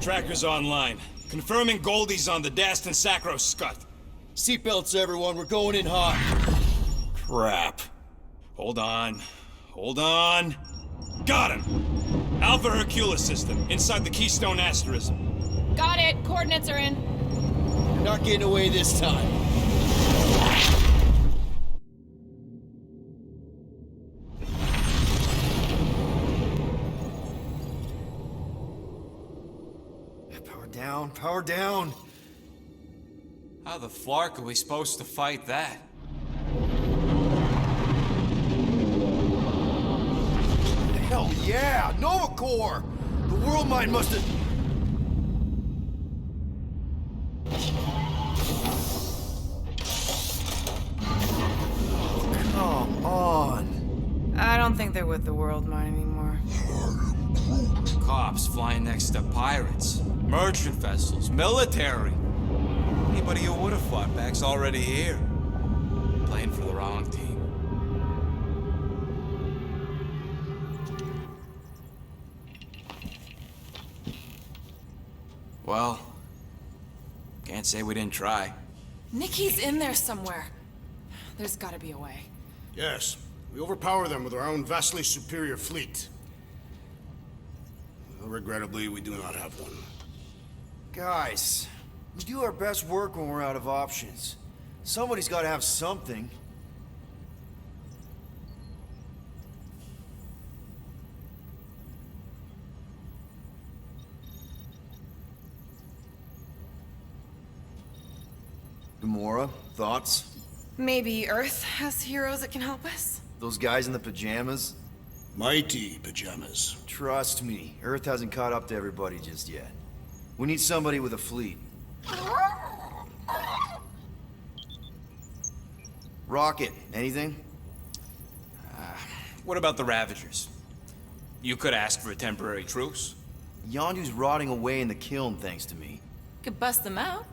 Tracker's online. Confirming Goldie's on the Dast and Sacro Scut. Seatbelts, everyone. We're going in hot. Crap. Hold on. Hold on. Got him! Alpha Hercules system, inside the Keystone Asterism. Got it. Coordinates are in. You're not getting away this time. Power down, power down. How the flark are we supposed to fight that? Hell yeah! Nova Corps! The world mind must have... Come on. I don't think they're with the world mine anymore. Cops flying next to pirates, merchant vessels, military. Anybody who would have fought back's already here. Playing for the wrong team. Well, can't say we didn't try. Nikki's in there somewhere. There's gotta be a way. Yes, we overpower them with our own vastly superior fleet. Well, regrettably, we do not have one. Guys, we do our best work when we're out of options. Somebody's gotta have something. Gamora, thoughts? Maybe Earth has heroes that can help us? Those guys in the pajamas? Mighty pajamas. Trust me, Earth hasn't caught up to everybody just yet. We need somebody with a fleet. Rocket, anything? What about the Ravagers? You could ask for a temporary truce. Yondu's rotting away in the kiln thanks to me. Could bust them out.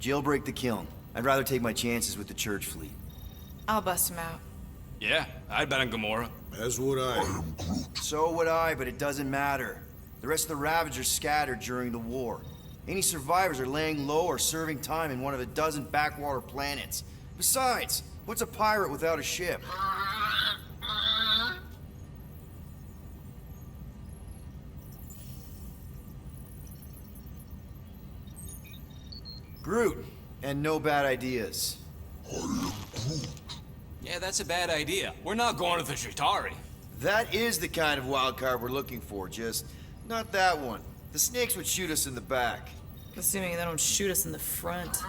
Jailbreak the kiln. I'd rather take my chances with the church fleet. I'll bust them out. Yeah, I'd bet on Gamora. As would I. So would I, but it doesn't matter. The rest of the Ravagers scattered during the war. Any survivors are laying low or serving time in one of a dozen backwater planets. Besides, what's a pirate without a ship? Groot, and no bad ideas. Yeah, that's a bad idea. We're not going to the Chitauri. That is the kind of wild card we're looking for, just not that one. The snakes would shoot us in the back. Assuming they don't shoot us in the front.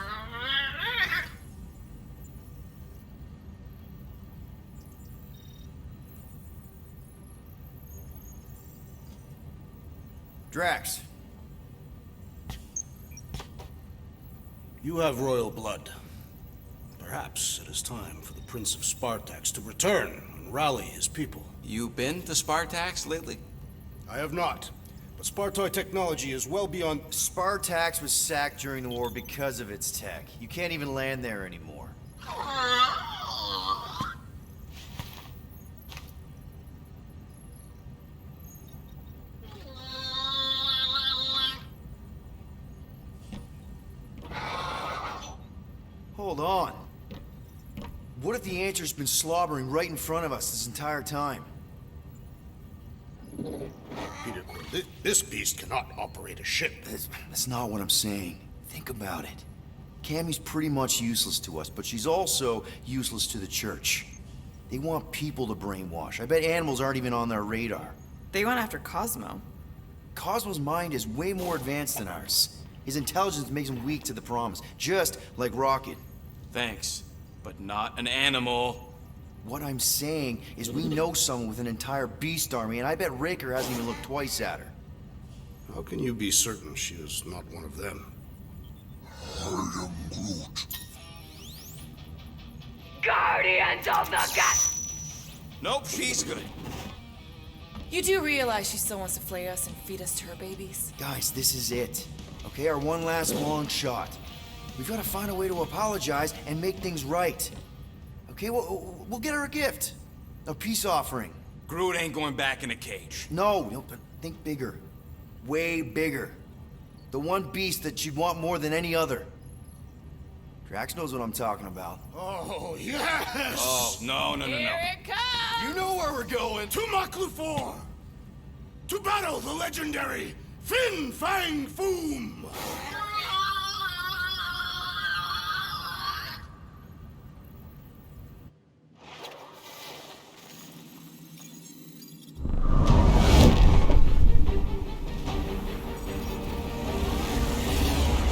Drax, You have royal blood. Perhaps it is time for the Prince of Spartax to return and rally his people. You been to Spartax lately? I have not, but Spartoid technology is well beyond... Spartax was sacked during the war because of its tech. You can't even land there anymore. Hold on. What if the answer's been slobbering right in front of us this entire time? Peter, this beast cannot operate a ship. That's not what I'm saying. Think about it. Cammy's pretty much useless to us, but she's also useless to the church. They want people to brainwash. I bet animals aren't even on their radar. They went after Cosmo. Cosmo's mind is way more advanced than ours. His intelligence makes him weak to the promise, just like Rocket. Thanks, but not an animal. What I'm saying is we know someone with an entire beast army, and I bet Raker hasn't even looked twice at her. How can you be certain she is not one of them? I am Groot. Guardians of the Gut! Nope, she's good. You do realize she still wants to flay us and feed us to her babies? Guys, this is it. Okay, our one last long shot. We've got to find a way to apologize and make things right. Okay, we'll get her a gift. A peace offering. Groot ain't going back in a cage. No, but think bigger. Way bigger. The one beast that you'd want more than any other. Drax knows what I'm talking about. Oh, yes! Oh, no. Here it comes! You know where we're going. To Maklu to battle the legendary Fin Fang Foom!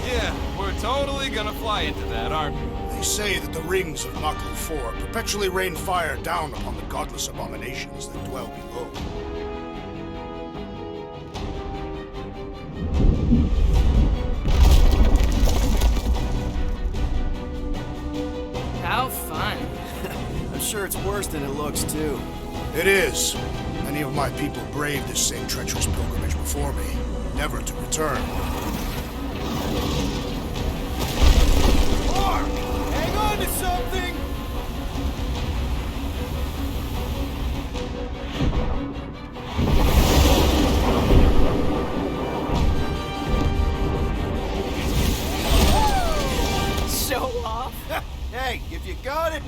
Yeah, we're totally gonna fly into that, aren't we? They say that the rings of Maklu 4 perpetually rain fire down upon the godless abominations that dwell below. How fun. I'm sure it's worse than it looks, too. It is. Many of my people braved this same treacherous pilgrimage before me, never to return. Mark! Hang on to something! Show off. Hey, if you got it...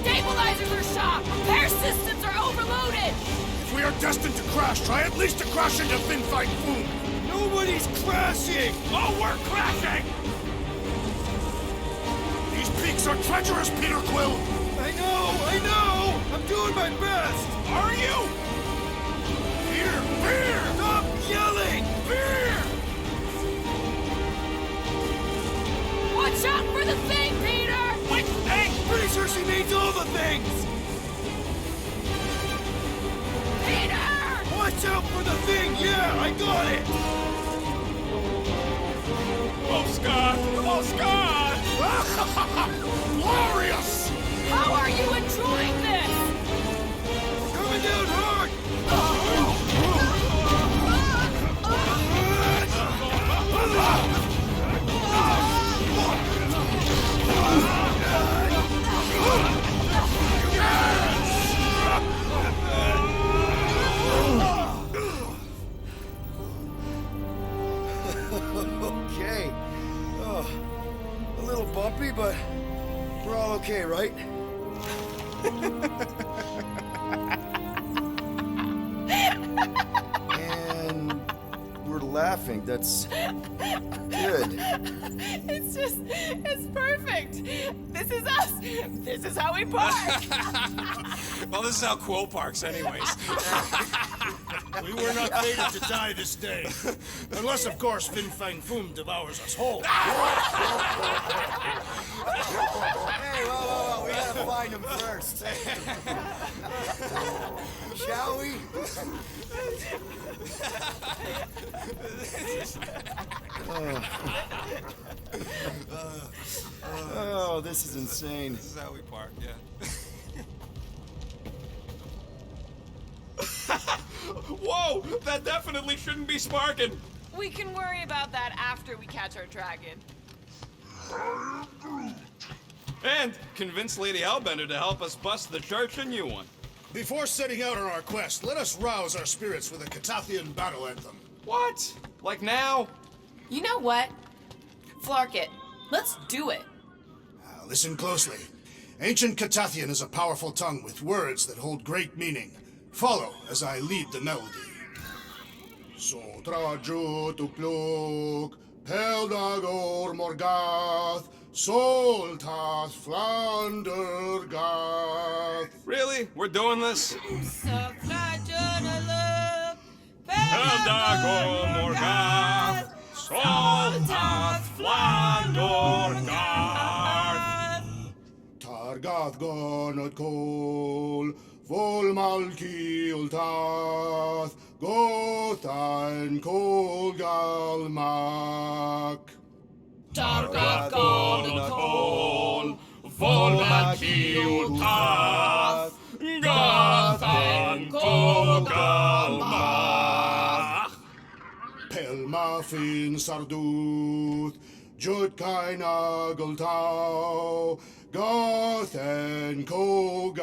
Stabilizers are shot! Repair systems are overloaded! If we are destined to crash, try at least to crash into Fin Fang Foom! Nobody's crashing! Oh, we're crashing! These peaks are treacherous, Peter Quill! I know! I'm doing my best! Are you? Here, Beer! Stop yelling! Beer! Watch out for the thing, Peter! Which thing? Pretty sure she means all the things! Peter! Watch out for the thing! Yeah, I got it! Oh, Scott! Oh, Scott! Glorious! How are you enjoying this? Coming down hard! Okay. Oh, a little bumpy, but we're all okay, right? And we're laughing. That's good. It's perfect. This is us. This is how we park. Well, this is how Quill parks, anyways. We were not fated to die this day. Unless, of course, Fin Fang Foom devours us whole. Hey, whoa. We gotta find him first. Shall we? Oh, this is insane. This is how we park, yeah. Whoa! That definitely shouldn't be sparking! We can worry about that after we catch our dragon. And convince Lady Hellbender to help us bust the church a new one. Before setting out on our quest, let us rouse our spirits with a Catathian battle anthem. What? Like now? You know what? Flark it. Let's do it. Now, listen closely. Ancient Catathian is a powerful tongue with words that hold great meaning. Follow as I lead the melody. Sotraju tupluk, Peldagor Morgath, Soltath Flander Gath. Really? We're doing this? Peldago Morgath, Soltath Flandorgath. Targath Gonot Kol, Volmalki Ultath, Gothain Kolgalmak. Targath Gonot Volmakiultath, Gathan Kogalmach. Pelmafin Sarduth, Jud Kaina Gultao, Gothen Kogalmak.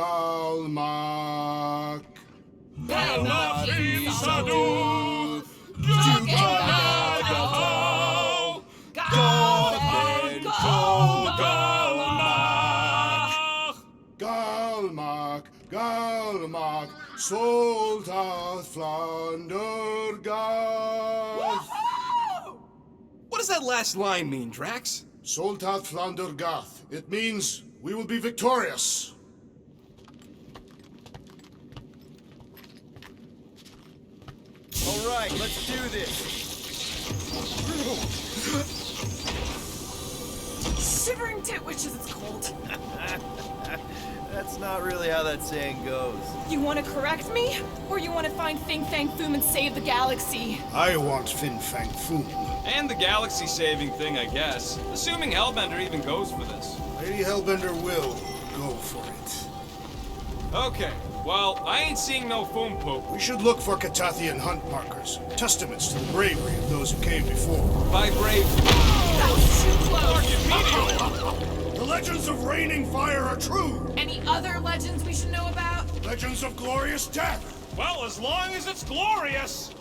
Galmak, Galmak, Soltath Flander Gath. What does that last line mean, Drax? Soltath Flander Gath. It means we will be victorious. All right, let's do this. Shivering titwitches, it's cold. That's not really how that saying goes. You want to correct me? Or you want to find Fin Fang Foom and save the galaxy? I want Fin Fang Foom. And the galaxy-saving thing, I guess. Assuming Hellbender even goes for this. Lady Hellbender will go for it. Okay, well, I ain't seeing no foam poop. We should look for Catathian hunt markers, testaments to the bravery of those who came before. By brave. That was too close! The legends of raining fire are true! Any other legends we should know about? Legends of glorious death! Well, as long as it's glorious.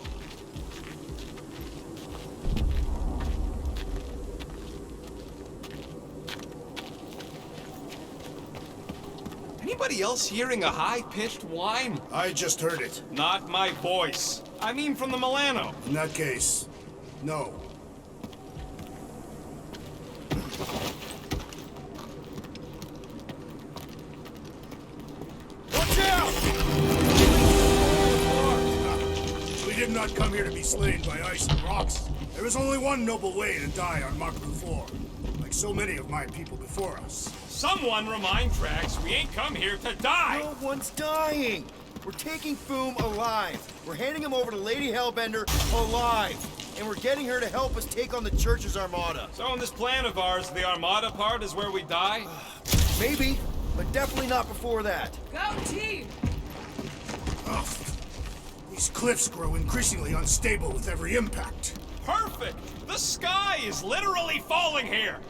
Anybody else hearing a high-pitched whine? I just heard it. Not my voice. I mean from the Milano. In that case, no. Watch out! We did not come here to be slain by ice and rocks. There is only one noble way to die on Maklu 4, like so many of my people before us. Someone remind Drax we ain't come here to die. No one's dying. We're taking Foom alive. We're handing him over to Lady Hellbender alive. And we're getting her to help us take on the Church's armada. So in this plan of ours, the Armada part is where we die? Maybe, but definitely not before that. Go team! Ugh. These cliffs grow increasingly unstable with every impact. Perfect! The sky is literally falling here!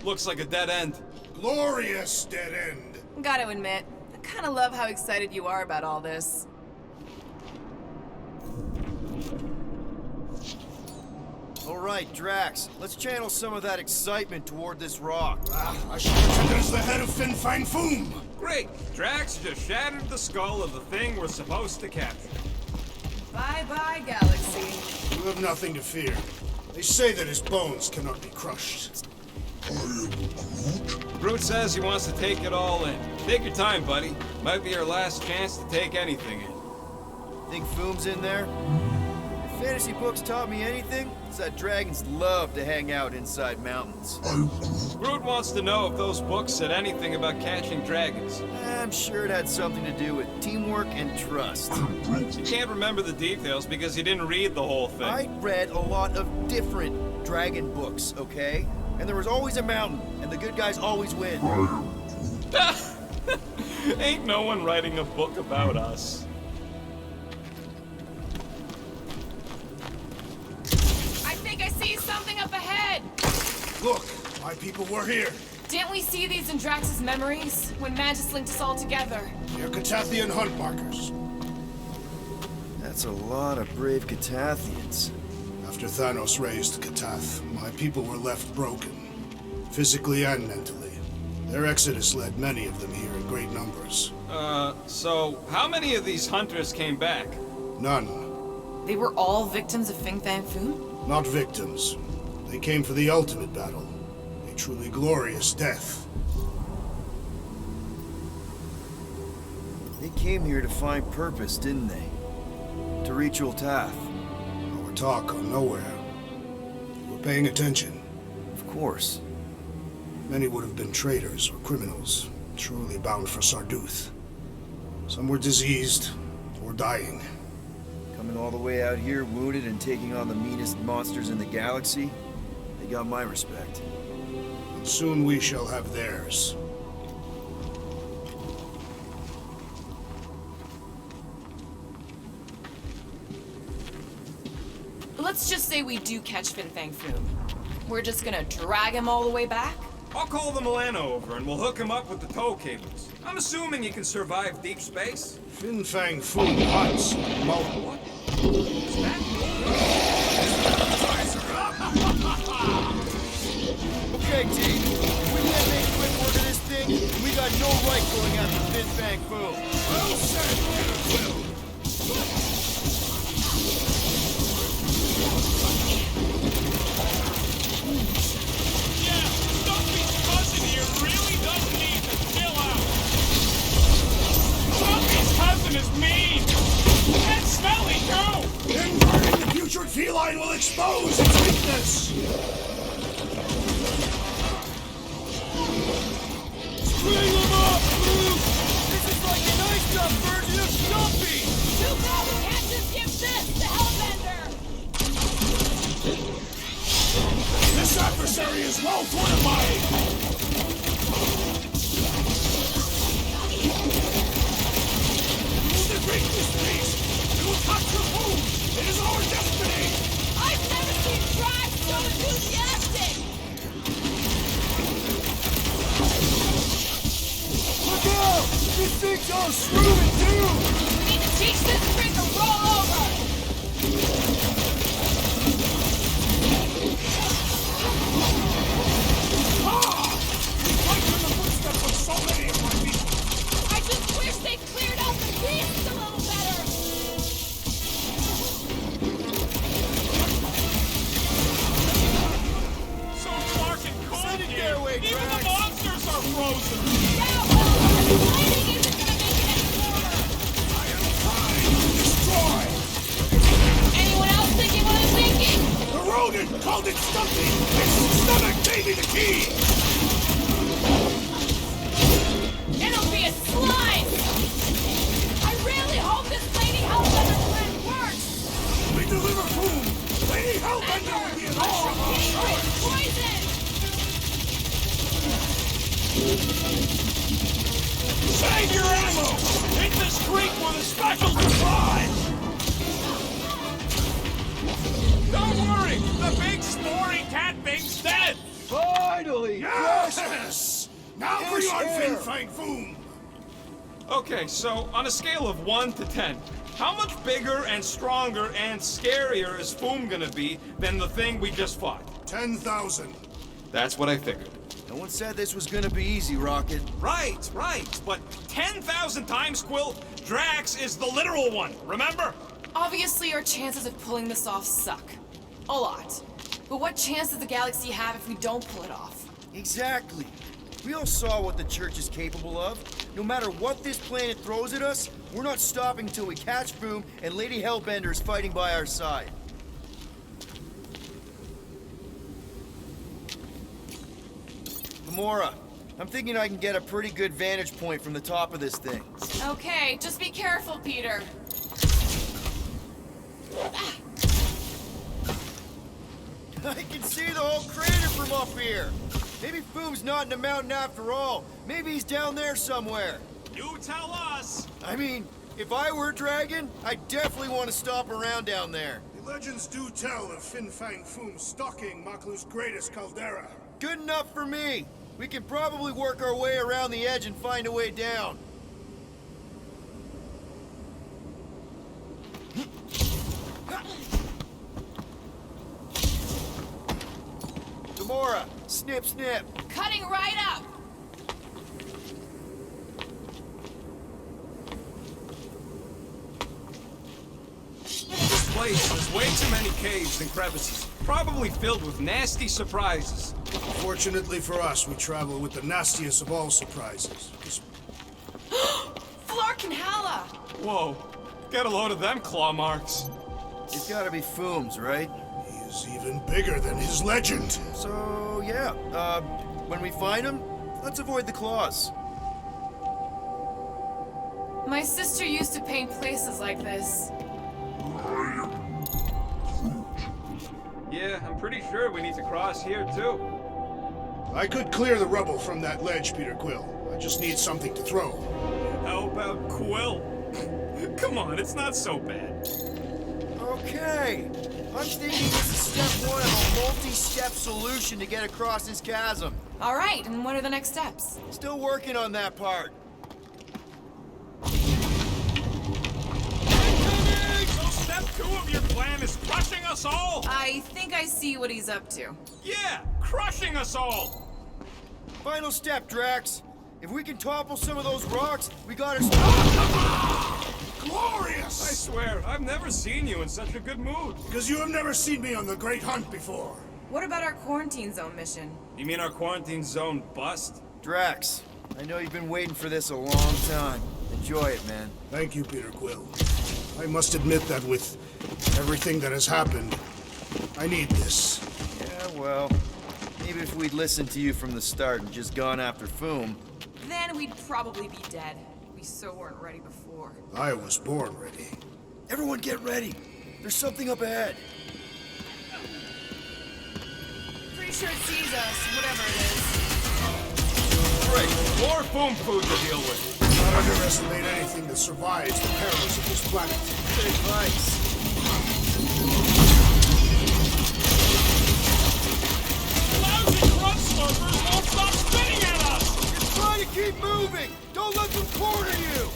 Looks like a dead end. Glorious dead end. Gotta admit, I kinda love how excited you are about all this. All right, Drax, let's channel some of that excitement toward this rock. I shall pretend as the head of Fin Fang Foom. Great! Drax just shattered the skull of the thing we're supposed to capture. Bye-bye, galaxy. You have nothing to fear. They say that his bones cannot be crushed. Groot says he wants to take it all in. Take your time, buddy. Might be our last chance to take anything in. Think Foom's in there? If fantasy books taught me anything, it's that dragons love to hang out inside mountains. Groot wants to know if those books said anything about catching dragons. I'm sure it had something to do with teamwork and trust. You can't remember the details because you didn't read the whole thing. I read a lot of different dragon books, okay? And there was always a mountain, and the good guys always win. Ain't no one writing a book about us. I think I see something up ahead! Look, my people were here. Didn't we see these in Drax's memories? When Magus linked us all together? They're Catathian hunt markers. That's a lot of brave Catathians. After Thanos raised Catath, my people were left broken, physically and mentally. Their exodus led many of them here in great numbers. So how many of these hunters came back? None. They were all victims of Fin Fang Foom? Not victims. They came for the ultimate battle. A truly glorious death. They came here to find purpose, didn't they? To reach Ultath. Our talk gone nowhere. They were paying attention. Of course. Many would have been traitors or criminals, surely bound for Sarduth. Some were diseased or dying. Coming all the way out here, wounded and taking on the meanest monsters in the galaxy, they got my respect. And soon we shall have theirs. Let's just say we do catch Fin Fang Foom. We're just gonna drag him all the way back? I'll call the Milano over and we'll hook him up with the tow cables. I'm assuming he can survive deep space. Fin Fang Foom hunts multiple. What? Is that? Okay, team. We can't make quick work of this thing, and we got no right going after Fin Fang Foom. Well said, Peter Quill. Yeah, Stumpy's cousin here really does need to chill out. Stumpy's cousin is mean. And smelly, too. Inverting the putrid feline will expose its weakness. Bring him up, Luke! This is like an iced-up version of Stumpy! Too bad we can't just give this to Hellbender! This adversary is well fortified. To break this beast, we will capture Foom. It is our destiny. I've never seen Drax so enthusiastic! Look out! This thing's all screwing too! We need to teach this freak to roll over! Right in the footsteps of so many of my people. I just wish they cleared out the beasts a little better! So dark and cold Send it here. their way, Even Drax. the monsters are frozen. Yeah, well, the lighting isn't gonna make it any warmer! I am trying to destroy. Anyone else thinking what I'm thinking? The rodent called it Stumpy. Its stomach gave me the key. It'll be a slime! I really hope this Lady Hellbender plan works! We deliver Foom. Lady Hellbender will be an Oh, it's poison! Save your ammo. Hit this creek with a special surprise. Don't worry. The big spory cat thing's dead. Finally! Yes! Now bring on Yes, Fin sir. Fang Foom. Okay, so on a scale of 1 to 10, how much bigger and stronger and scarier is Foom gonna be than the thing we just fought? 10,000. That's what I figured. No one said this was gonna be easy, Rocket. Right, but 10,000 times, Quill, Drax is the literal one, remember? Obviously, our chances of pulling this off suck. A lot. But what chance does the galaxy have if we don't pull it off? Exactly. We all saw what the Church is capable of. No matter what this planet throws at us, we're not stopping until we catch Foom and Lady Hellbender is fighting by our side. Gamora, I'm thinking I can get a pretty good vantage point from the top of this thing. Okay, just be careful, Peter. I can see the whole crater from up here. Maybe Foom's not in the mountain after all. Maybe he's down there somewhere. You tell us. I mean, if I were a dragon, I'd definitely want to stop around down there. The legends do tell of Fin Fang Foom stalking Maklu's greatest caldera. Good enough for me. We can probably work our way around the edge and find a way down. Gamora, snip, snip. Cutting right up! This place has way too many caves and crevices, probably filled with nasty surprises. Fortunately for us, we travel with the nastiest of all surprises. Hala! Whoa, get a load of them claw marks. It's gotta be Foom's, right? He's even bigger than his legend. So, yeah, when we find him, let's avoid the claws. My sister used to paint places like this. Yeah, I'm pretty sure we need to cross here too. I could clear the rubble from that ledge, Peter Quill. I just need something to throw. How about Quill? Come on, it's not so bad. Okay, I'm thinking this is step one of a multi-step solution to get across this chasm. All right, and what are the next steps? Still working on that part. So step 2 of your plan is crushing us all? I think I see what he's up to. Yeah, crushing us all! Final step, Drax. If we can topple some of those rocks, we gotta Glorious! I swear, I've never seen you in such a good mood. Because you have never seen me on the Great Hunt before. What about our quarantine zone mission? You mean our quarantine zone bust? Drax, I know you've been waiting for this a long time. Enjoy it, man. Thank you, Peter Quill. I must admit that with everything that has happened, I need this. Yeah, well, maybe if we'd listened to you from the start and just gone after Foom. Then we'd probably be dead. We so weren't ready before. I was born ready. Everyone get ready. There's something up ahead. Pretty sure it sees us, whatever it is. Great, more Foom food to deal with. Not underestimate anything that survives the perils of this planet. Good advice. Lousy crunch slurpers won't stop spitting at us! Just try to keep moving. Don't let them corner you.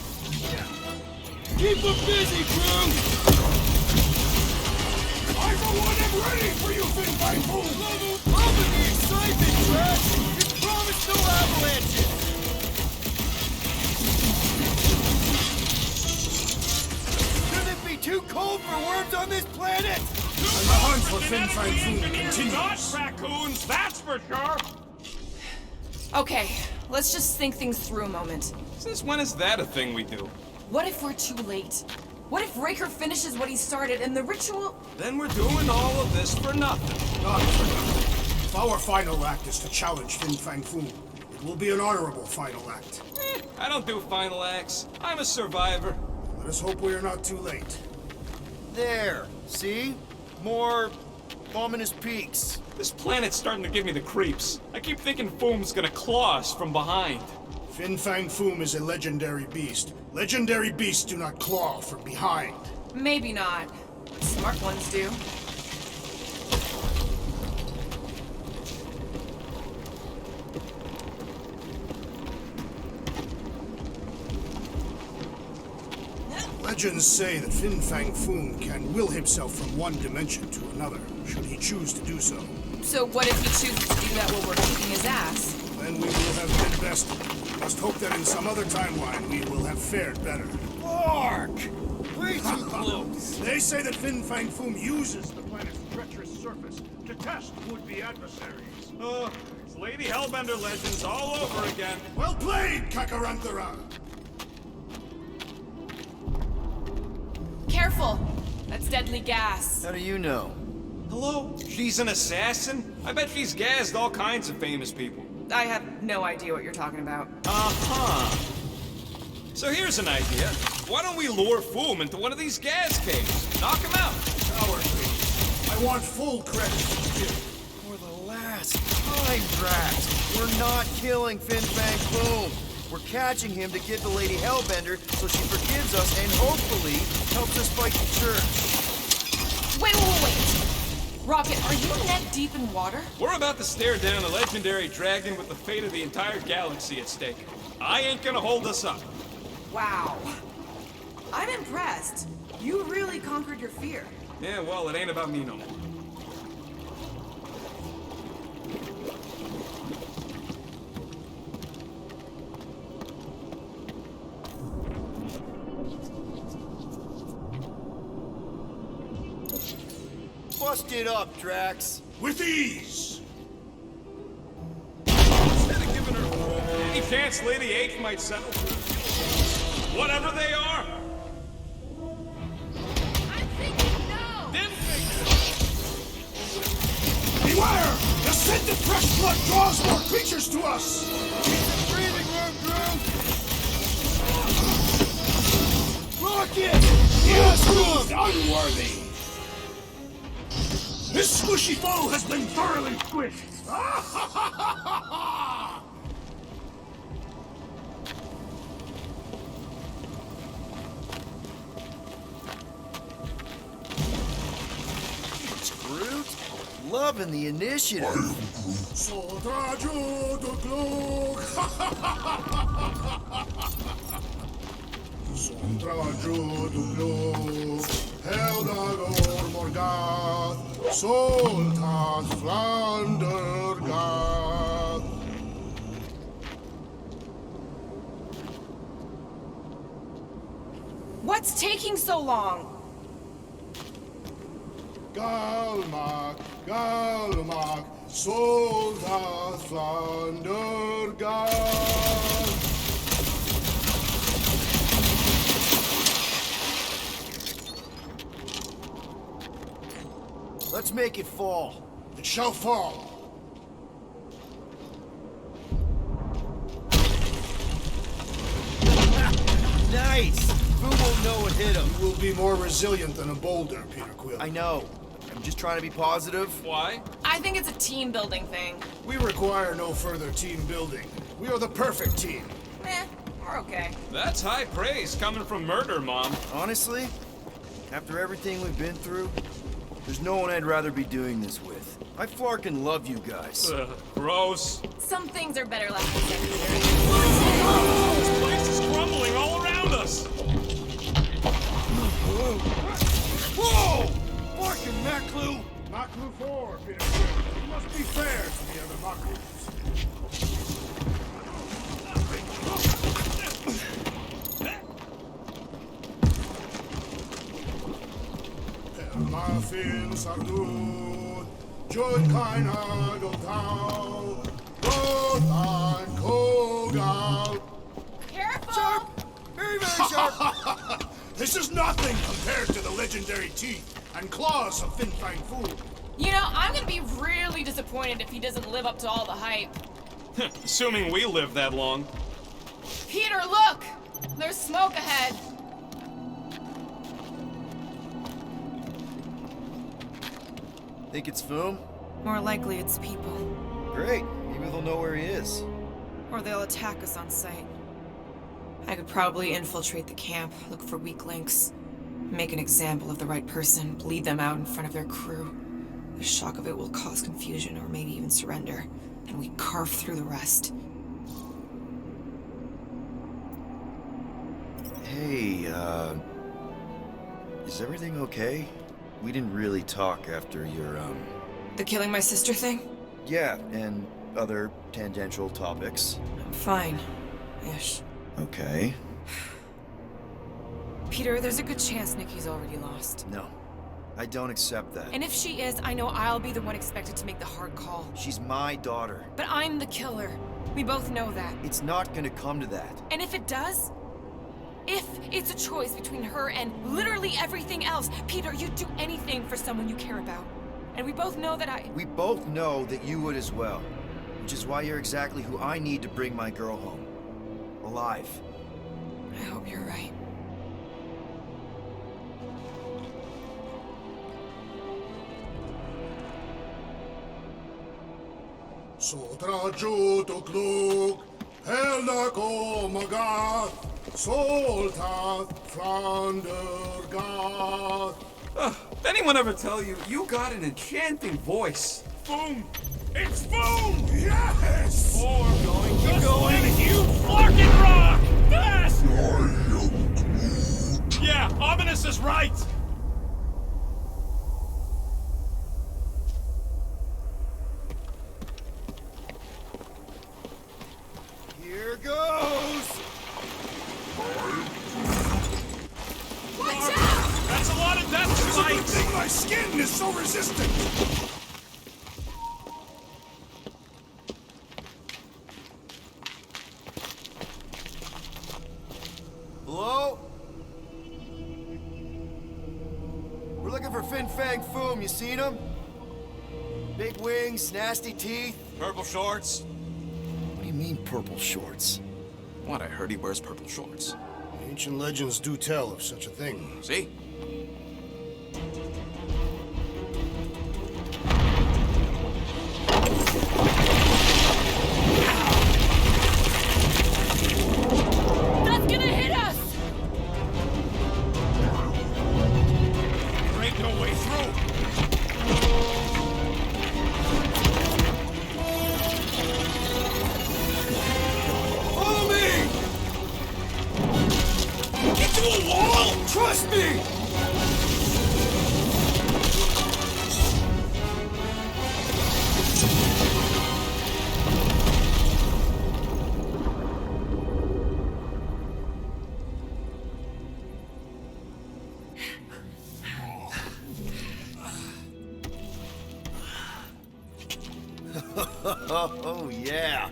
Keep them busy, crew. I, for one, am ready for you, Fin Fang Foom! Loving the excitement, Drax. Just promise no avalanches. Shouldn't it be too cold for worms on this planet? And the hunt for Fin Fang Foom Not continues. raccoons, that's for sure! Okay, let's just think things through a moment. Since when is that a thing we do? What if we're too late? What if Raker finishes what he started and the ritual... Then we're doing all of this for nothing. Not for nothing. If our final act is to challenge Fin Fang Foom, it will be an honorable final act. I don't do final acts. I'm a survivor. Let us hope we are not too late. There. See? More ominous peaks. This planet's starting to give me the creeps. I keep thinking Foom's gonna claw us from behind. Fin Fang Foom is a legendary beast. Legendary beasts do not claw from behind. Maybe not. Smart ones do. Legends say that Fin Fang Foom can will himself from one dimension to another, should he choose to do so. So what if he chooses to do that while we're kicking his ass? Then we will have been bested. Must hope that in some other timeline we will have fared better. Mark! Way too close. They say that Fin Fang Foom uses the planet's treacherous surface to test would-be adversaries. Oh, it's Lady Hellbender legends all over again. Well played, Kakarantara! Careful! That's deadly gas. How do you know? Hello? She's an assassin? I bet she's gassed all kinds of famous people. I have no idea what you're talking about. Uh-huh. So here's an idea. Why don't we lure Foom into one of these gas caves? Knock him out. Cowardly. I want full credit for this. For the last time, Drax, we're not killing Fin Fang Foom. We're catching him to give the Lady Hellbender so she forgives us and hopefully helps us fight the Church. Wait. Rocket, are you neck deep in water? We're about to stare down a legendary dragon with the fate of the entire galaxy at stake. I ain't gonna hold us up. Wow. I'm impressed. You really conquered your fear. Yeah, well, it ain't about me no more. Bust it up, Drax. With ease! Instead of giving her any chance Lady H might settle for whatever they are. I'm thinking no! Didn't think Beware! The scent of fresh blood draws more creatures to us! Breathing room, Drew! Rocket! He has proved unworthy! This squishy foe has been thoroughly squished! loving the initiative. What's taking so long? Galmak, Galmak, Soldat Flandergard. Let's make it fall. It shall fall. Nice! Foom won't know what hit him. You will be more resilient than a boulder, Peter Quill. I know. I'm just trying to be positive. Why? I think it's a team building thing. We require no further team building. We are the perfect team. We're okay. That's high praise coming from Murder Mom. Honestly, after everything we've been through, there's no one I'd rather be doing this with. I flarkin' love you guys. Gross. Some things are better left unsaid. This place is crumbling all around us. Whoa! Fucking Maclu! Maklu 4, Peter Quill. You must be fair to the other Maklus. Fin Sardut, Joy Kaina Gotau, Gothan Kogal. Careful! Sharp! Very, very sharp! This is nothing compared to the legendary teeth and claws of Fin Fang Foom. You know, I'm gonna be really disappointed if he doesn't live up to all the hype. Assuming we live that long. Peter, look! There's smoke ahead. Think it's Foom? More likely it's people. Great. Maybe they'll know where he is. Or they'll attack us on sight. I could probably infiltrate the camp, look for weak links, make an example of the right person, bleed them out in front of their crew. The shock of it will cause confusion or maybe even surrender, and we carve through the rest. Hey, is everything okay? We didn't really talk after your, The killing my sister thing? yeah, and other tangential topics. I'm fine. Ish. Okay. Peter, there's a good chance Nikki's already lost. No, I don't accept that. And if she is, I know I'll be the one expected to make the hard call. She's my daughter. But I'm the killer. We both know that. It's not gonna come to that. And if it does? If it's a choice between her and literally everything else, Peter, you'd do anything for someone you care about. And we both know that We both know that you would as well. Which is why you're exactly who I need to bring my girl home. Alive. I hope you're right. Sotrajutukluk, Heldako Magath, Soltat Flandergath. Did anyone ever tell you, you got an enchanting voice? Foom! It's Foom! Yes! Or keep going! You fucking rock! Fast! Yeah, Ominous is right! Here goes! Watch out! That's a lot of death It's a good tonight! thing my skin is so resistant! Hello? We're looking for Fin Fang Foom. You seen him? Big wings, nasty teeth. Purple shorts? What do you mean, purple shorts? What, I heard he wears purple shorts. Ancient legends do tell of such a thing. See? That's gonna hit us! There ain't no way through! Oh, yeah.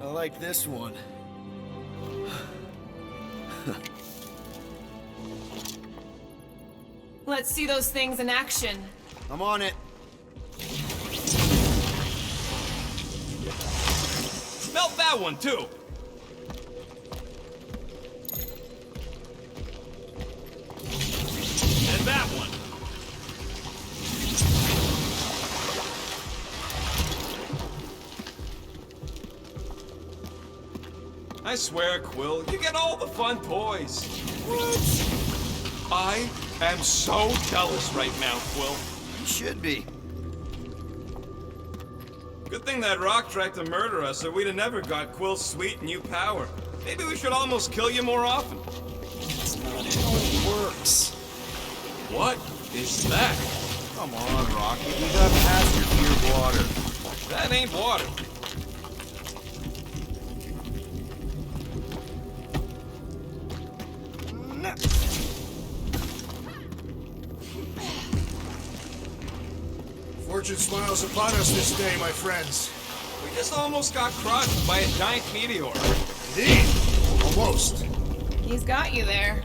I like this one. Let's see those things in action. I'm on it. Melt that one, too. And that one. I swear, Quill, you get all the fun toys. What? I am so jealous right now, Quill. You should be. Good thing that rock tried to murder us, or we'd have never got Quill's sweet new power. Maybe we should almost kill you more often. That's not how it works. What is that? Come on, Rocky. We got past your fear of water. That ain't water. Fortune smiles upon us this day, my friends. We just almost got crushed by a giant meteor. Indeed. Almost. He's got you there.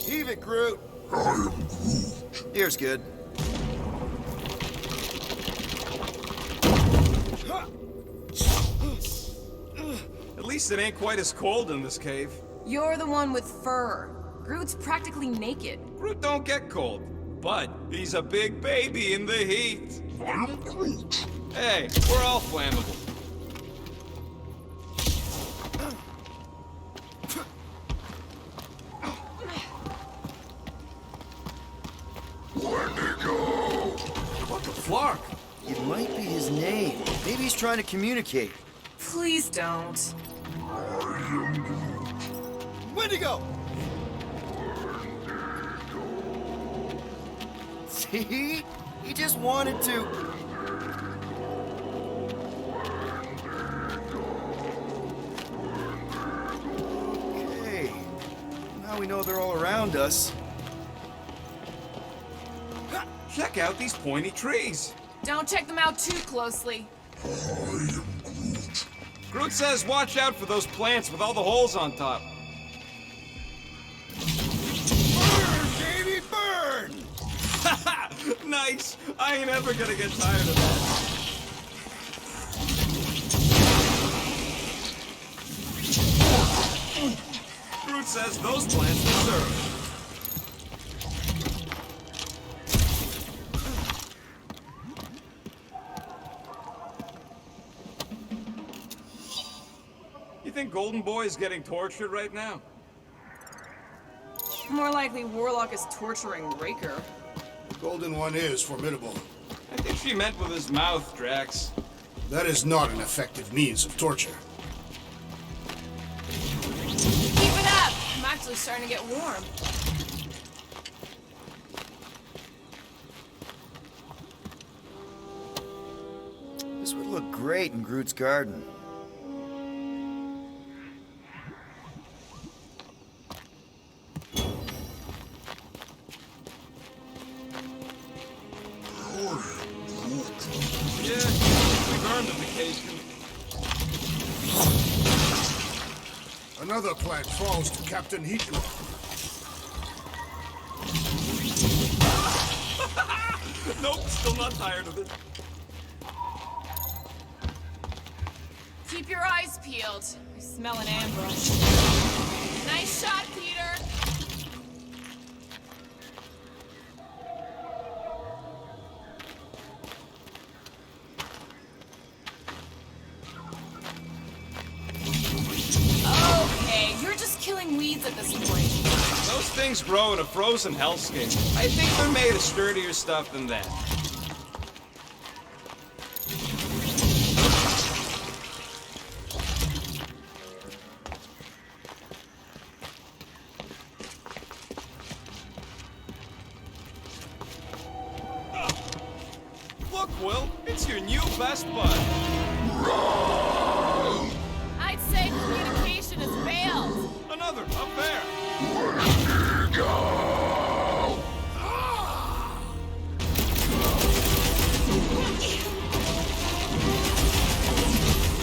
Heave it, Groot. I am Groot. Here's good. At least it ain't quite as cold in this cave. You're the one with fur. Groot's practically naked. Groot don't get cold, but he's a big baby in the heat. I am Groot. Hey, we're all flammable. What the flark? It might be his name. Maybe he's trying to communicate. Please don't. Wendigo! See? He just wanted to. Okay. Now we know they're all around us. Check out these pointy trees. Don't check them out too closely. I am Groot. Groot says watch out for those plants with all the holes on top. Burn, baby, burn! Haha! Nice! I ain't ever gonna get tired of that. Groot says those plants deserve. You think Golden Boy is getting tortured right now? More likely Warlock is torturing Raker. The Golden One is formidable. I think she meant with his mouth, Drax. That is not an effective means of torture. Keep it up! I'm actually starting to get warm. This would look great in Groot's garden. Yeah, we've earned a vacation. Another plant falls to Captain Heatler. Nope, still not tired of it. Keep your eyes peeled. I smell an ambush. Nice shot, Peter! Okay, you're just killing weeds at this point. Those things grow in a frozen hellscape. I think they're made of sturdier stuff than that. your new best bud? I'd say communication has failed. Another, up there.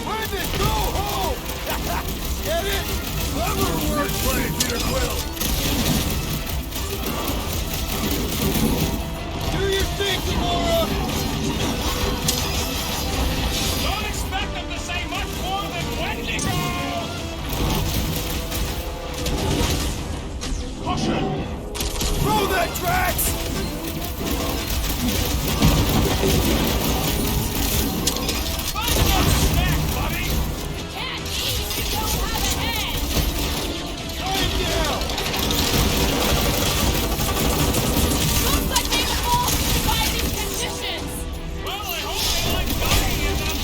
Wendy, go home! Get it? Clever wordplay, Peter Quill! Do your thing, Gamora! Don't expect them to say much more than Wendigo! Caution! Throw that, Drax! Find another snack, buddy! You can't eat if you don't have a head. Time down! Looks like they evolved to survive these conditions. Well, I hope they like dying in them!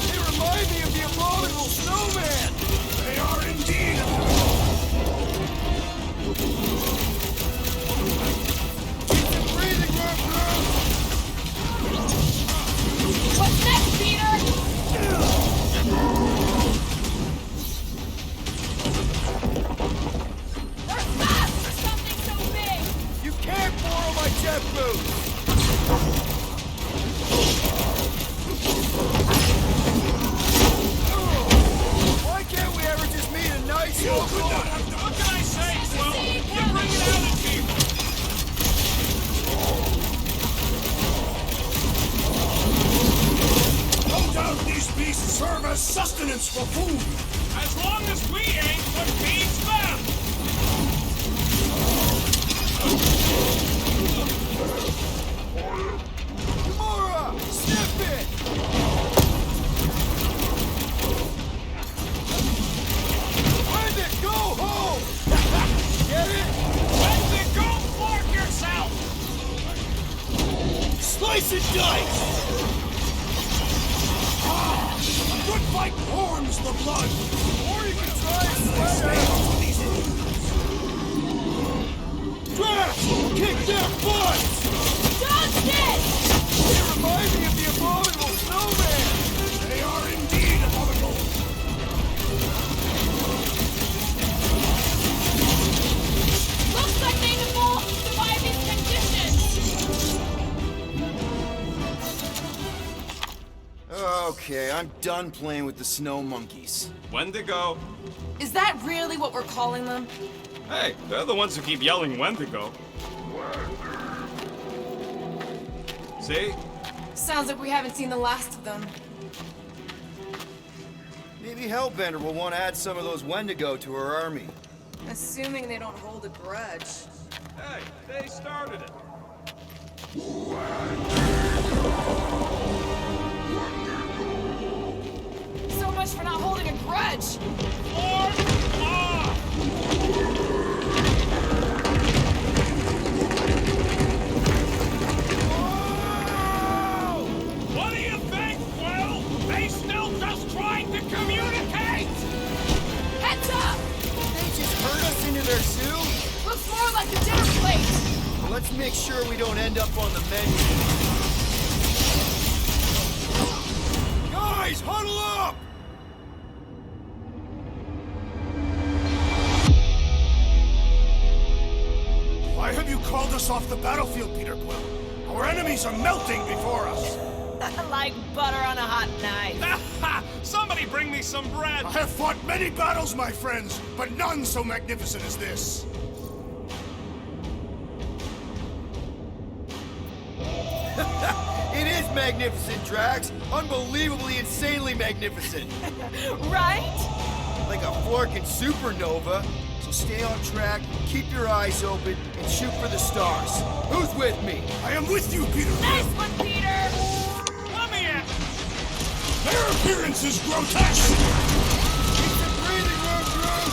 They remind me of the abominable snowman! They are indeed. Keep the breathing room, Groot! What's next, Peter? They're fast for something so big. You can't borrow my jet boots! Why can't we ever just meet a nice local? What can I say, Quill? You bring it out in people! No doubt these beasts serve as sustenance for food. As long as we ain't what feeds them! Gamora! Sniff it! Find it! Go home! Get it? Wendigo, mark yourself! Slice and dice! A good fight warms the blood. Or you can try and sweat Drax! Kick their butts! Dodge it! They remind me of the abominable snowman! They are indeed abominable. Looks like they evolved to survive these conditions. Okay, I'm done playing with the snow monkeys. Wendigo. Is that really what we're calling them? Hey, they're the ones who keep yelling Wendigo. See? Sounds like we haven't seen the last of them. Maybe Hellbender will want to add some of those Wendigo to her army. Assuming they don't hold a grudge. Hey, they started it. So much for not holding a grudge! Or off! What do you think, Quill? They still just trying to communicate! Heads up! They just herd us into their zoo? Looks more like a dinner plate. Let's make sure we don't end up on the menu. Guys, huddle up! Why have you called us off the battlefield, Peter Quill? Our enemies are melting before us. Like butter on a hot knife. Somebody bring me some bread! I have fought many battles, my friends, but none so magnificent as this. It is magnificent, Drax. Unbelievably, insanely magnificent. Right? Like a forking supernova. So stay on track, keep your eyes open, and shoot for the stars. Who's with me? I am with you, Peter Nice Quill. one, Peter! Let me in! Their appearance is grotesque. Keep the breathing room, Groot!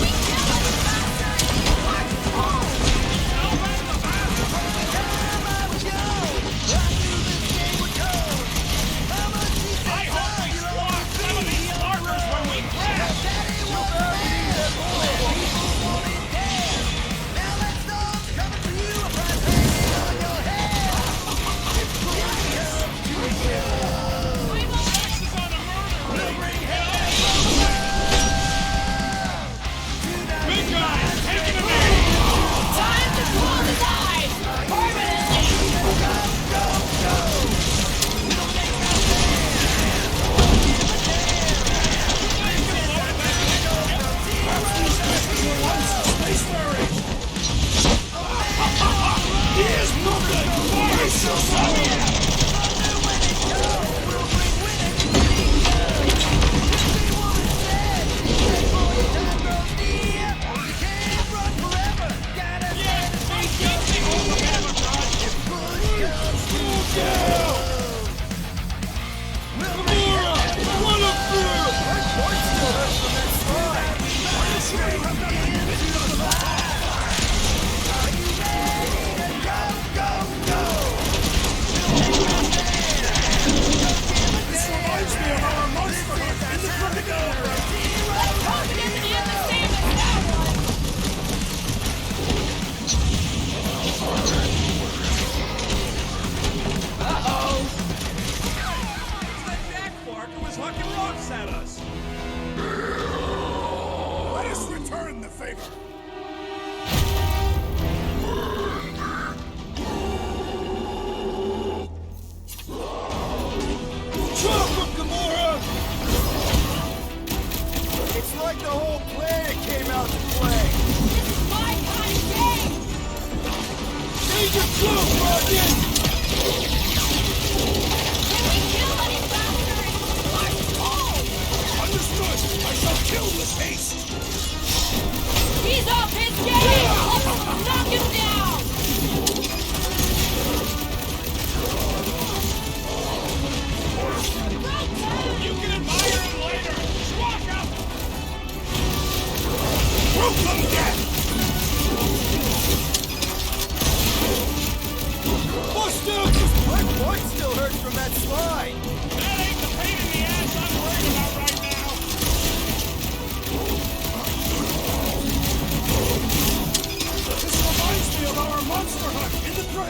We kill them faster! March home! I hope we squash some of these larkers when we crash!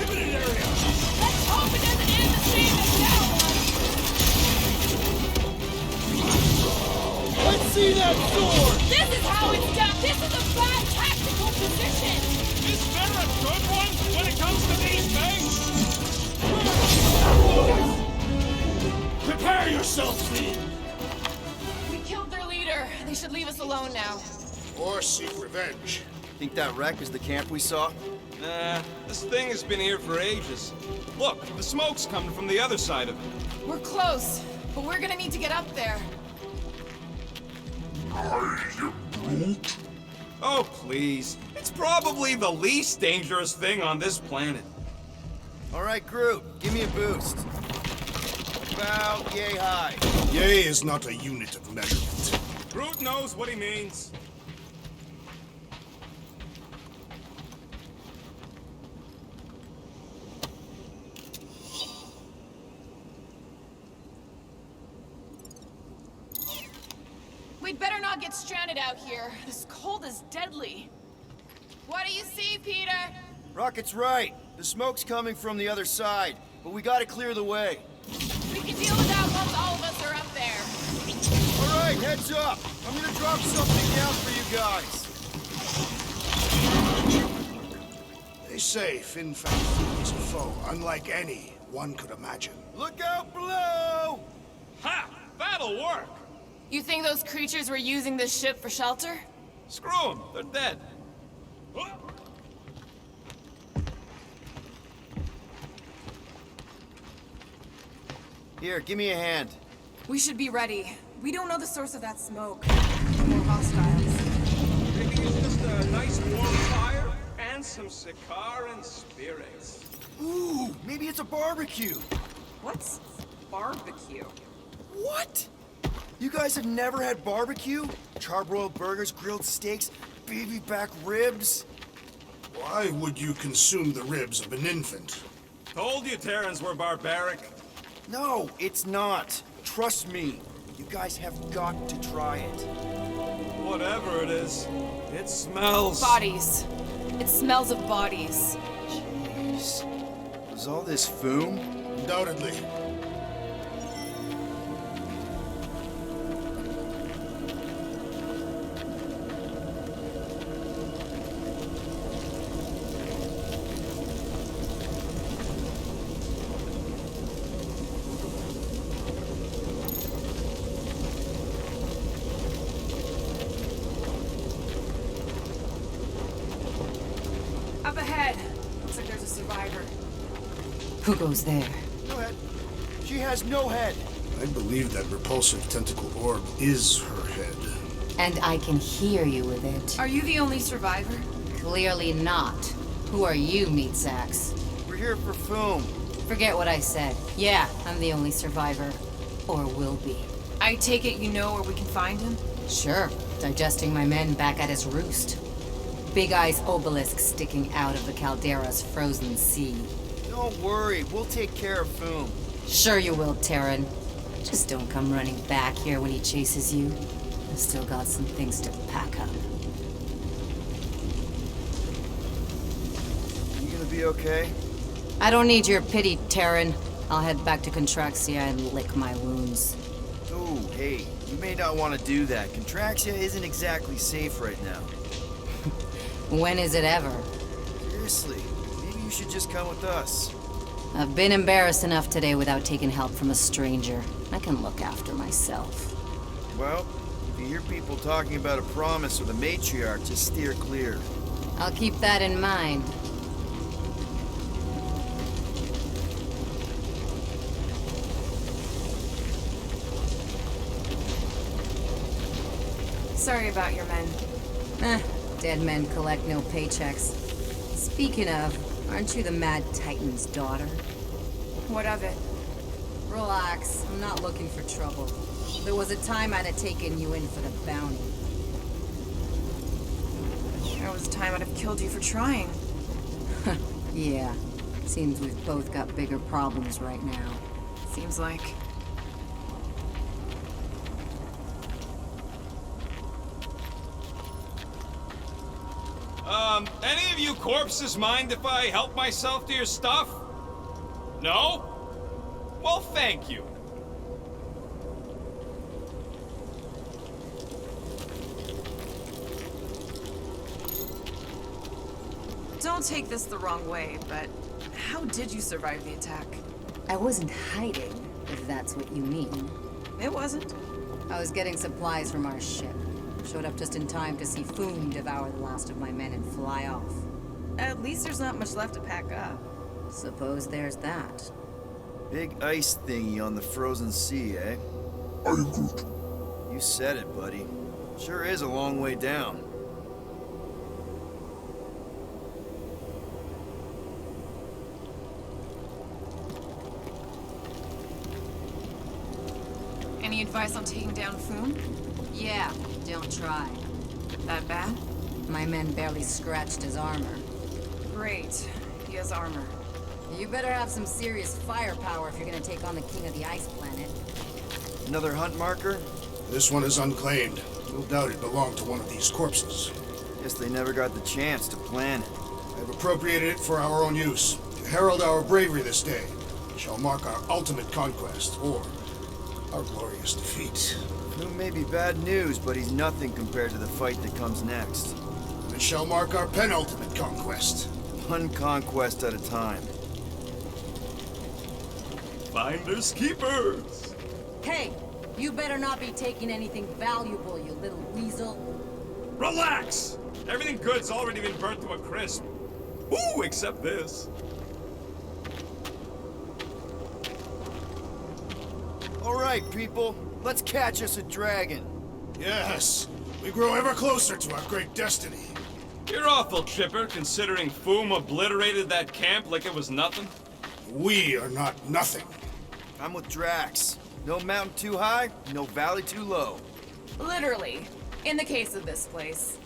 prohibited area! Let's hope it doesn't end the same as that one! Let's see that sword! This is how it's done! This is a bad tactical position! Is there a good one when it comes to these things? Prepare yourself, Fin! We killed their leader. They should leave us alone now. Or seek revenge. Think that wreck is the camp we saw? Nah, this thing has been here for ages. Look, the smoke's coming from the other side of it. We're close, but we're gonna need to get up there. Oh, please. It's probably the least dangerous thing on this planet. All right, Groot, give me a boost. About yay high. Yay is not a unit of measurement. Groot knows what he means. We'd better not get stranded out here. This cold is deadly. What do you see, Peter? Rocket's right. The smoke's coming from the other side, but we gotta clear the way. We can deal with that once all of us are up there. All right, heads up. I'm gonna drop something down for you guys. They say Fin Fang Foom is a foe unlike any one could imagine. Look out below! Ha! That'll work! You think those creatures were using this ship for shelter? Screw them, they're dead. Here, give me a hand. We should be ready. We don't know the source of that smoke. More hostiles. Maybe it's just a nice warm fire and some cigar and spirits. Ooh, maybe it's a barbecue. What's barbecue? What? You guys have never had barbecue? Charbroiled burgers, grilled steaks, baby back ribs? Why would you consume the ribs of an infant? Told you Terrans were barbaric. No, it's not. Trust me. You guys have got to try it. Whatever it is, it smells. Bodies. It smells of bodies. Jeez. Was all this foom? Undoubtedly. Up ahead. Looks like there's a survivor. Who goes there? No head. She has no head. I believe that repulsive tentacle orb is her head. And I can hear you with it. Are you the only survivor? Clearly not. Who are you, meat sacks? We're here for Foom. Forget what I said. Yeah, I'm the only survivor. Or will be. I take it you know where we can find him? Sure. Digesting my men back at his roost. Big Eye's obelisk sticking out of the caldera's frozen sea. Don't worry, we'll take care of Foom. Sure you will, Terran. Just don't come running back here when he chases you. I've still got some things to pack up. You gonna be okay? I don't need your pity, Terran. I'll head back to Contraxia and lick my wounds. Oh, hey, you may not want to do that. Contraxia isn't exactly safe right now. When is it ever? Seriously, maybe you should just come with us. I've been embarrassed enough today without taking help from a stranger. I can look after myself. Well, if you hear people talking about a promise with a matriarch, just steer clear. I'll keep that in mind. Sorry about your men. Dead men collect no paychecks. Speaking of, aren't you the Mad Titan's daughter? What of it? Relax, I'm not looking for trouble. There was a time I'd have taken you in for the bounty. There was a time I'd have killed you for trying. Yeah, seems we've both got bigger problems right now. Seems like. Any of you corpses mind if I help myself to your stuff? No? Well, thank you. Don't take this the wrong way, but how did you survive the attack? I wasn't hiding, if that's what you mean. It wasn't. I was getting supplies from our ship. Showed up just in time to see Foom devour the last of my men and fly off. At least there's not much left to pack up. Suppose there's that. Big ice thingy on the frozen sea, eh? I Groot. You said it, buddy. Sure is a long way down. Any advice on taking down Foom? Yeah, don't try. That bad? My men barely scratched his armor. Great. He has armor. You better have some serious firepower if you're gonna take on the king of the ice planet. Another hunt marker? This one is unclaimed. No doubt it belonged to one of these corpses. Guess they never got the chance to plan it. I've appropriated it for our own use. To herald our bravery this day. It shall mark our ultimate conquest, or our glorious defeat. Foom may be bad news, but he's nothing compared to the fight that comes next. And it shall mark our penultimate conquest. One conquest at a time. Finders keepers. Hey, you better not be taking anything valuable, you little weasel. Relax! Everything good's already been burnt to a crisp. Ooh, except this. All right, people. Let's catch us a dragon. Yes, we grow ever closer to our great destiny. You're awful chipper, considering Foom obliterated that camp like it was nothing. We are not nothing. I'm with Drax. No mountain too high, no valley too low. Literally. In the case of this place.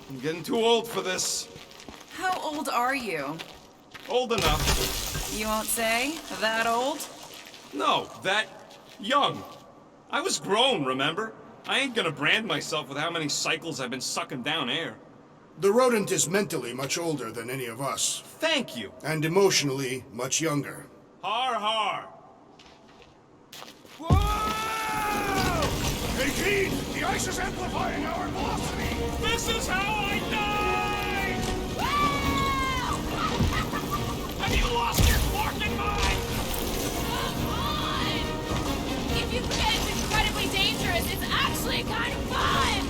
I'm getting too old for this. How old are you? Old enough. You won't say? That old? No, that young. I was grown, remember? I ain't gonna brand myself with how many cycles I've been sucking down air. The rodent is mentally much older than any of us, Thank you. and emotionally much younger. Har har. Whoa! Take heed! The ice is amplifying our velocity! This is how I die! Have you lost your fucking mind? Come on! If you forget it's incredibly dangerous, it's actually kind of fun!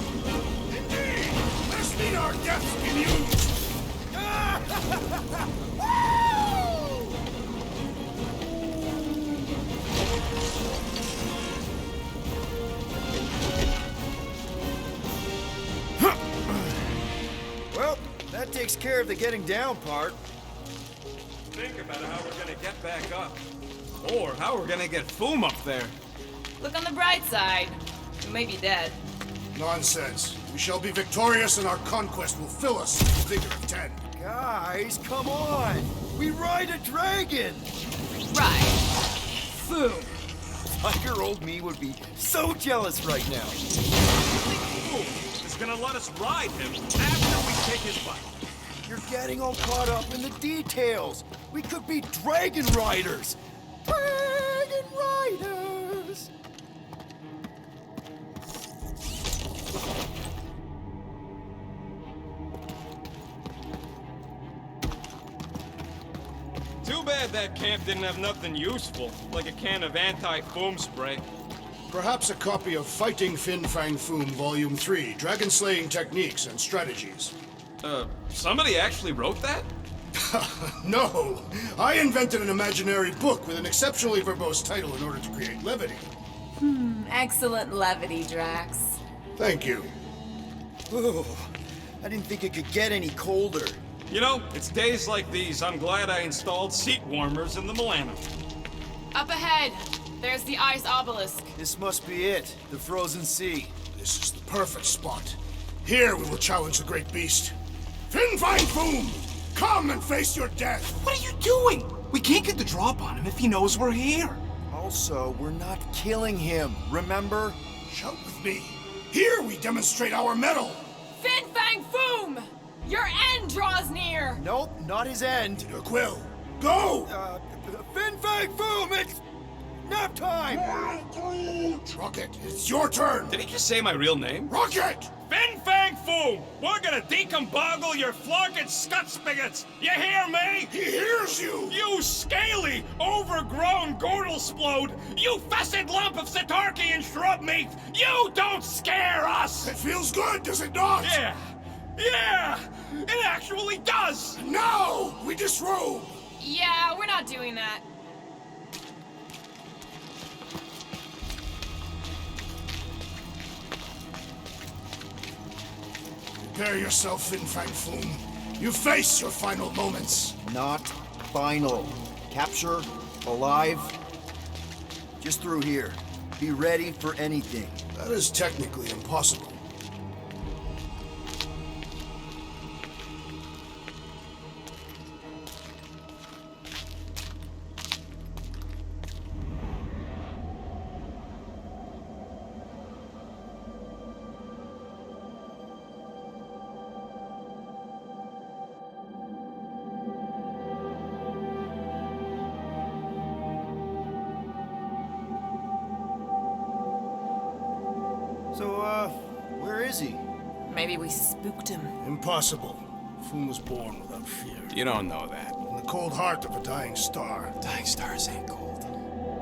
Indeed! Let's meet our deaths in you! Well, that takes care of the getting down part. Think about how we're gonna get back up. Or how we're gonna get Foom up there. Look on the bright side. You may be dead. Nonsense. We shall be victorious and our conquest will fill us with the vigor of 10. Guys, come on! We ride a dragon! Right. Foom. Tiger-old me would be so jealous right now. Foom is gonna let us ride him after we take his butt. You're getting all caught up in the details. We could be dragon riders. Dragon riders. Too bad that camp didn't have nothing useful, like a can of anti-foam spray. Perhaps a copy of Fighting Fin Fang Foom Volume 3, Dragon Slaying Techniques and Strategies. Somebody actually wrote that? No! I invented an imaginary book with an exceptionally verbose title in order to create levity. Excellent levity, Drax. Thank you. Ooh, I didn't think it could get any colder. You know, it's days like these I'm glad I installed seat warmers in the Milano. Up ahead. There's the ice obelisk. This must be it, the frozen sea. This is the perfect spot. Here we will challenge the great beast. Fin Fang Foom! Come and face your death! What are you doing? We can't get the drop on him if he knows we're here. Also, we're not killing him, remember? Shout with me. Here we demonstrate our mettle. Fin Fang Foom! Your end draws near! Nope, not his end. Quill, go! Fin Fang Foom, it's nap time! Rocket, it's your turn. Did he just say my real name? Rocket! Fin Fang Foom! We're gonna decomboggle your flunking scut spigots! You hear me? He hears you! You scaly, overgrown gordle-splode! You fessed lump of Satarkian shrub meat! You don't scare us! It feels good, does it not? Yeah! It actually does! Now, we disrobe! Yeah, we're not doing that. Prepare yourself, Fin Fang Foom. You face your final moments. Not final. Capture, alive, just through here. Be ready for anything. That is technically impossible. So, where is he? Maybe we spooked him. Impossible. Foom was born without fear. You don't know that. In the cold heart of a dying star. Dying stars ain't cold.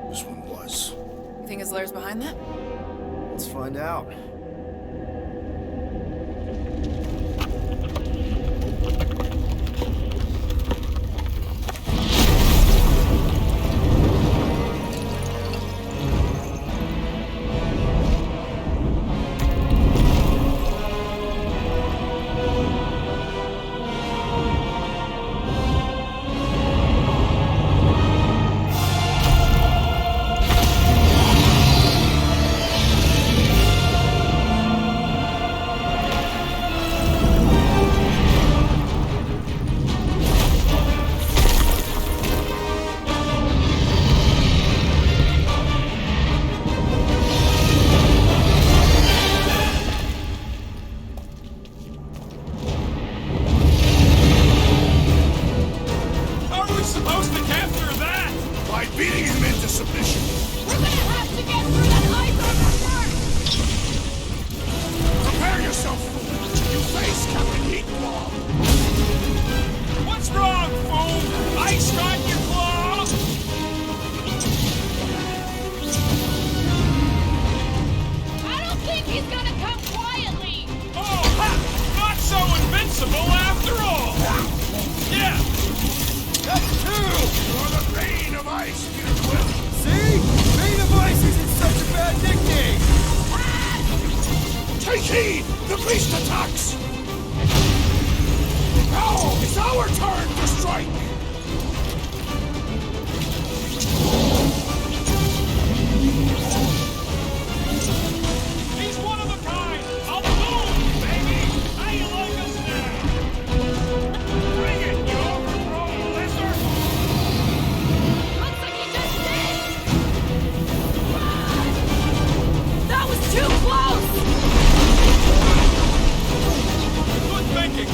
This one was. You think his lair's behind that? Let's find out. The beast attacks! Now it's our turn to strike! He's one of a kind! A boom, baby! How you like us now? Bring it, you overgrown lizard! Looks like he just did! That was too close! Good thinking!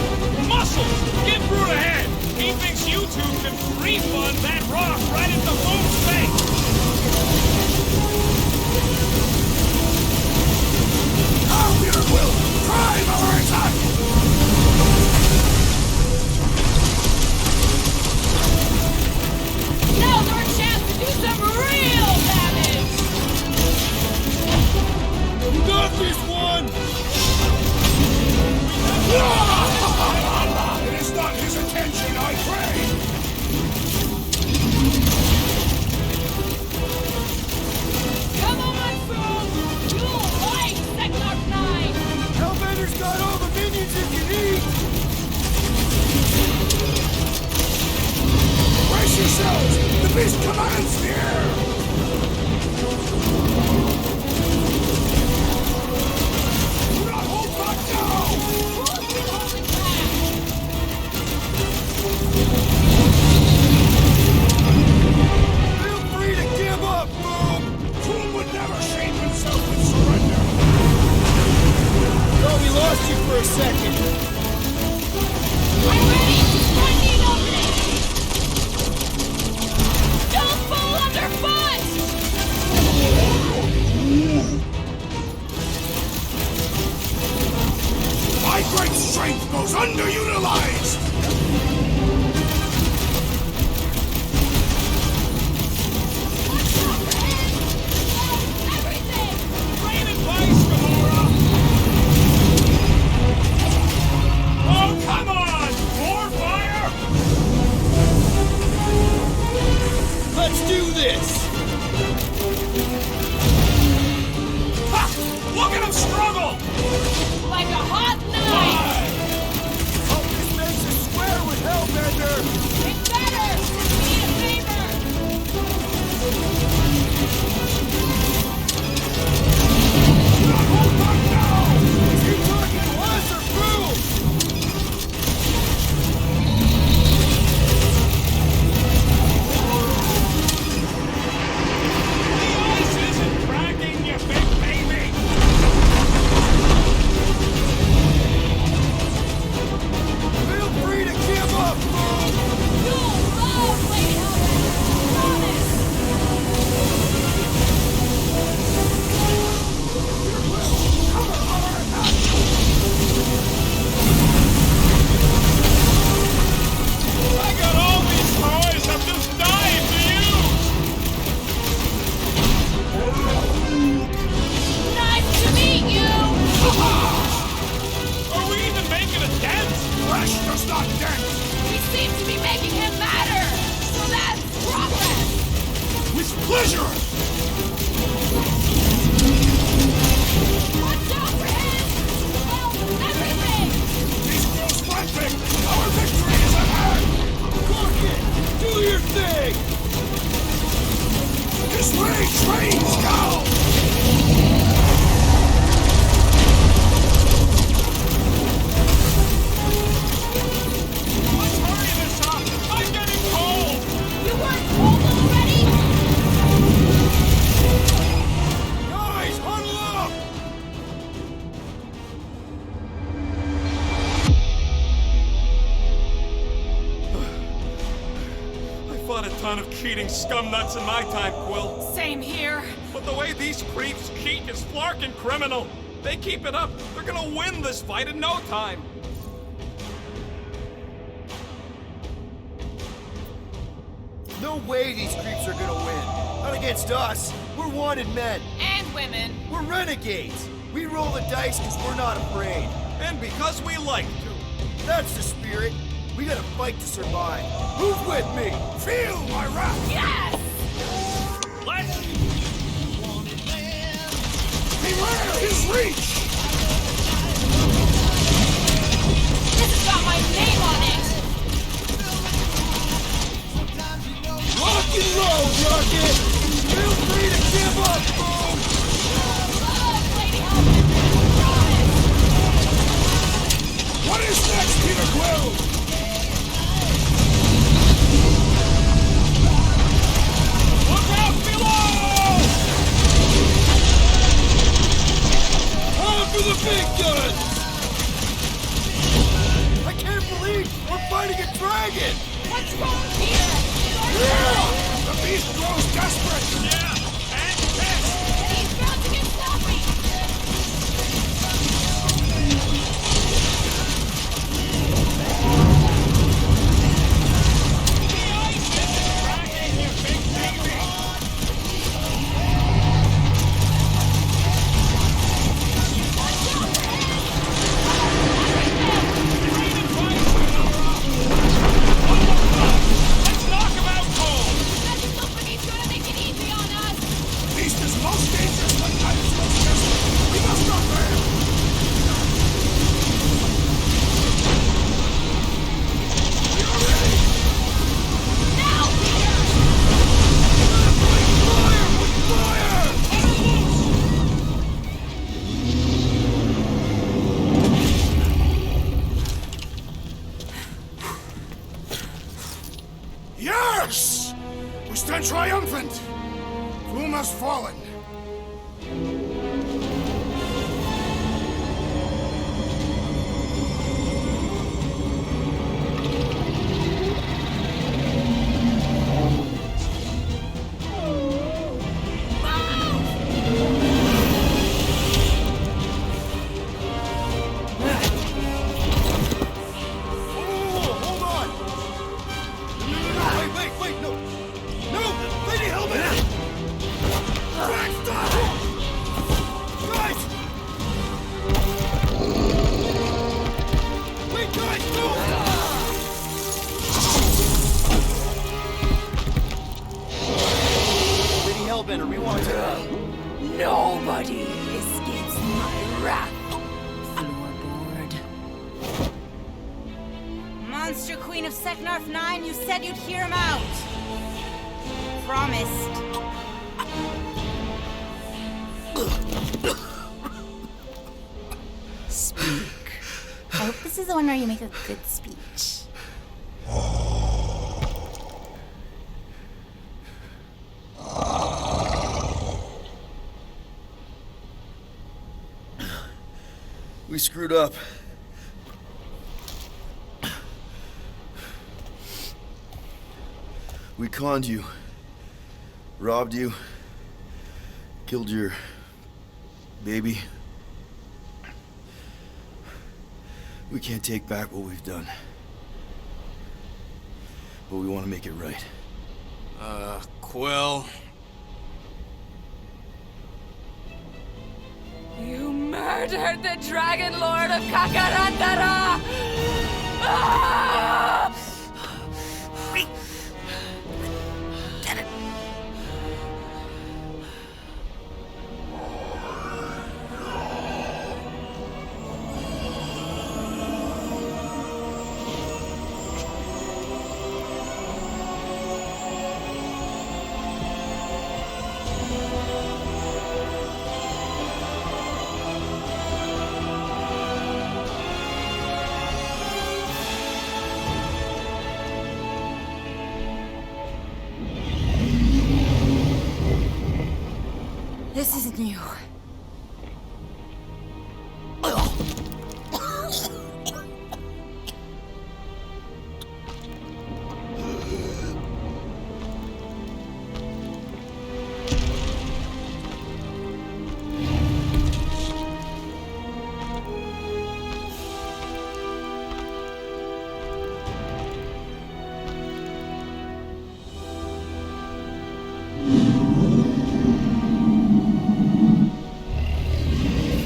Muscles! Get through the head! He thinks you two With pleasure! Watch out for him! Well, everything! These girls fighting! Our victory is at hand! Corkin, do your thing! This way, trains go! Let's hurry this up! I'm getting cold! You weren't cold already? Guys, huddle up! I fought a ton of cheating scumnuts in my time, Quill. Same here. But the way these creeps cheat is flarkin' criminal. They keep it up, they're gonna win this fight in no time. No way these creeps are gonna win. Not against us. We're wanted men. And women. We're renegades. We roll the dice because we're not afraid. And because we like to. That's the spirit. We gotta fight to survive. Who's with me? Feel my wrath! Yes! Let's... Beware his reach! This has got my name on it! Rock and roll, Rocket! Feel free to give up, Foom! Love, Lady Hellbender! What is next, Peter Quill? Look out below! Time for the big guns! I can't believe we're fighting a dragon! What's wrong here? The beast grows desperate! Yeah, and pissed! He's about to get sloppy! The ice is cracking, you big baby! Let's knock him out cold! Doesn't look like he's gonna make it easy on us! Beast is most dangerous when time is most desperate! We must not fail! We are ready! Now, Peter! Fire with fire! Yes! We stand triumphant! Foom has fallen. Oh, hold on! Wait, no! No! Lady Hellbender! Drag, stop! Guys! Wait, guys, no! Lady Hellbender, we want to... Nobody escapes my wrath. Floorboard. Monster Queen of Seknarf 9, you said you'd hear him out. Promised. Speak. I hope this is the one where you make a good speech. We screwed up. We conned you. Robbed you. Killed your... baby. We can't take back what we've done. But we want to make it right. Quill. You murdered the Dragon Lord of Kakarandara! Ah! This isn't you.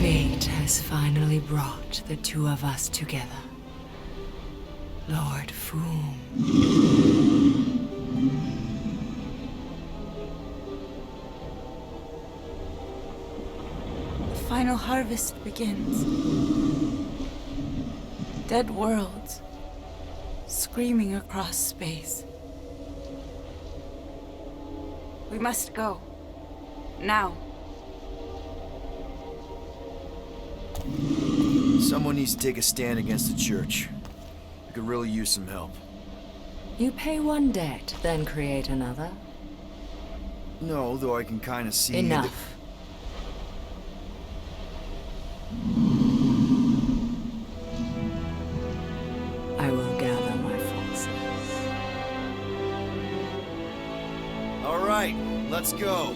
Fate has finally brought the two of us together. Lord Foom. The final harvest begins. Dead worlds, screaming across space. We must go. Now. Someone needs to take a stand against the church. We could really use some help. You pay one debt, then create another. No, though I can kind of see... Enough. I will gather my forces. All right, let's go.